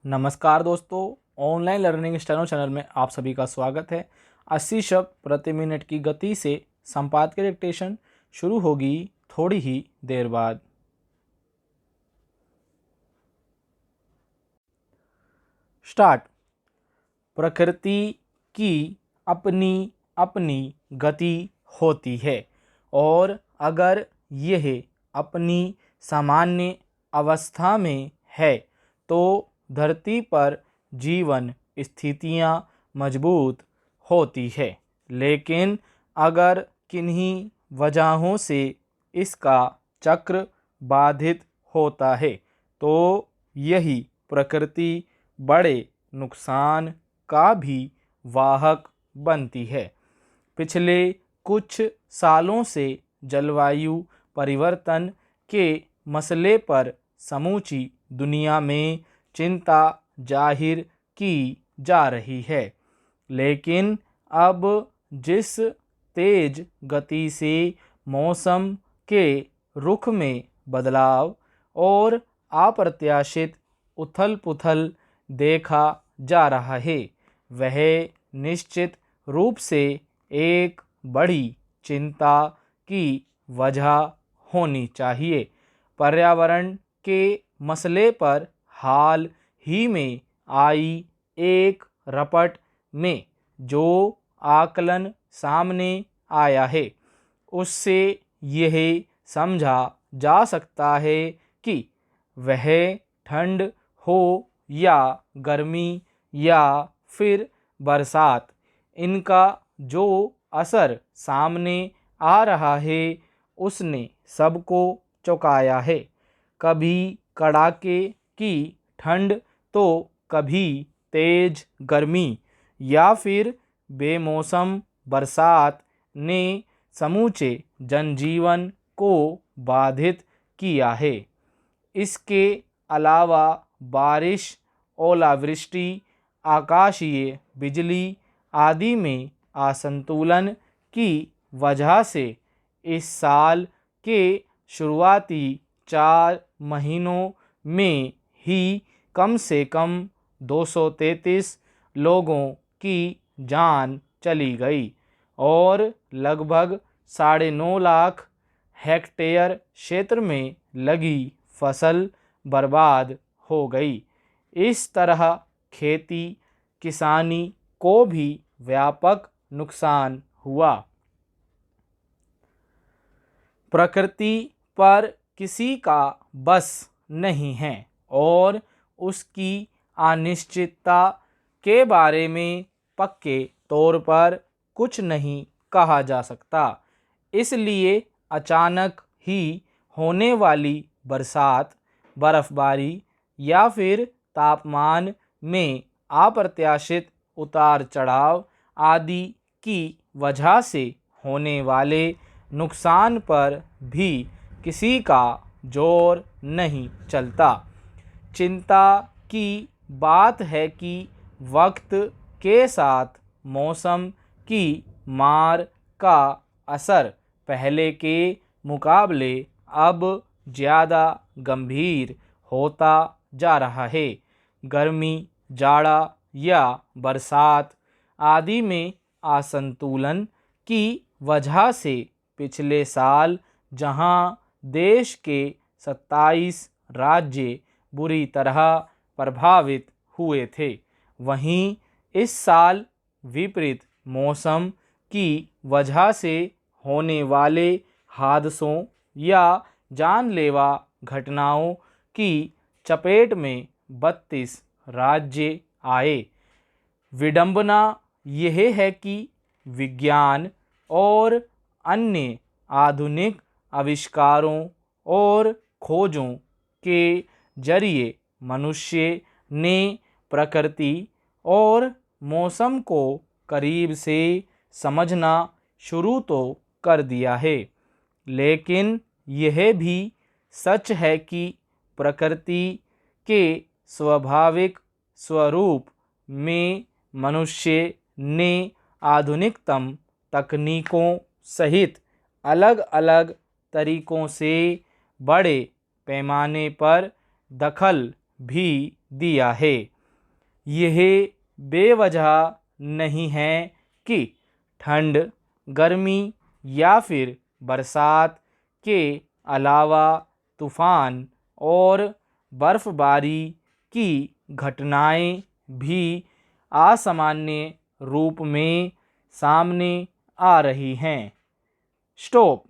नमस्कार दोस्तों, online learning steno channel में आप सभी का स्वागत है। 80 शब्द प्रति मिनट की गति से संपादकीय डिक्टेशन शुरू होगी थोड़ी ही देर बाद। स्टार्ट। प्रकृति की अपनी अपनी गति होती है और अगर यह अपनी सामान्य अवस्था में है तो धरती पर जीवन स्थितियां मजबूत होती है, लेकिन अगर किन्हीं वजहों से इसका चक्र बाधित होता है तो यही प्रकृति बड़े नुकसान का भी वाहक बनती है। पिछले कुछ सालों से जलवायु परिवर्तन के मसले पर समूची दुनिया में चिंता जाहिर की जा रही है, लेकिन अब जिस तेज गति से मौसम के रुख में बदलाव और अप्रत्याशित उथल पुथल देखा जा रहा है, वह निश्चित रूप से एक बड़ी चिंता की वजह होनी चाहिए। पर्यावरण के मसले पर हाल ही में आई एक रपट में जो आकलन सामने आया है, उससे यह समझा जा सकता है कि वह ठंड हो या गर्मी या फिर बरसात, इनका जो असर सामने आ रहा है उसने सबको चौंकाया है। कभी कड़ाके की ठंड तो कभी तेज गर्मी या फिर बेमौसम बरसात ने समूचे जनजीवन को बाधित किया है। इसके अलावा बारिश, ओलावृष्टि, आकाशीय बिजली आदि में असंतुलन की वजह से इस साल के शुरुआती 4 महीनों में ही कम से कम 233 लोगों की जान चली गई और लगभग 9.5 लाख हेक्टेयर क्षेत्र में लगी फसल बर्बाद हो गई। इस तरह खेती किसानी को भी व्यापक नुकसान हुआ। प्रकृति पर किसी का बस नहीं है और उसकी अनिश्चितता के बारे में पक्के तौर पर कुछ नहीं कहा जा सकता। इसलिए अचानक ही होने वाली बरसात, बर्फबारी या फिर तापमान में अप्रत्याशित उतार चढ़ाव आदि की वजह से होने वाले नुकसान पर भी किसी का जोर नहीं चलता। चिंता की बात है कि वक्त के साथ मौसम की मार का असर पहले के मुकाबले अब ज़्यादा गंभीर होता जा रहा है। गर्मी, जाड़ा या बरसात आदि में असंतुलन की वजह से पिछले साल जहां देश के 27 राज्य बुरी तरह प्रभावित हुए थे, वहीं इस साल विपरीत मौसम की वजह से होने वाले हादसों या जानलेवा घटनाओं की चपेट में 32 राज्य आए। विडंबना यह है कि विज्ञान और अन्य आधुनिक आविष्कारों और खोजों के जरिए मनुष्य ने प्रकृति और मौसम को करीब से समझना शुरू तो कर दिया है, लेकिन यह भी सच है कि प्रकृति के स्वाभाविक स्वरूप में मनुष्य ने आधुनिकतम तकनीकों सहित अलग अलग तरीकों से बड़े पैमाने पर दखल भी दिया है। यह बेवजह नहीं है कि ठंड, गर्मी या फिर बरसात के अलावा तूफान और बर्फबारी की घटनाएं भी असामान्य रूप में सामने आ रही हैं। स्टॉप।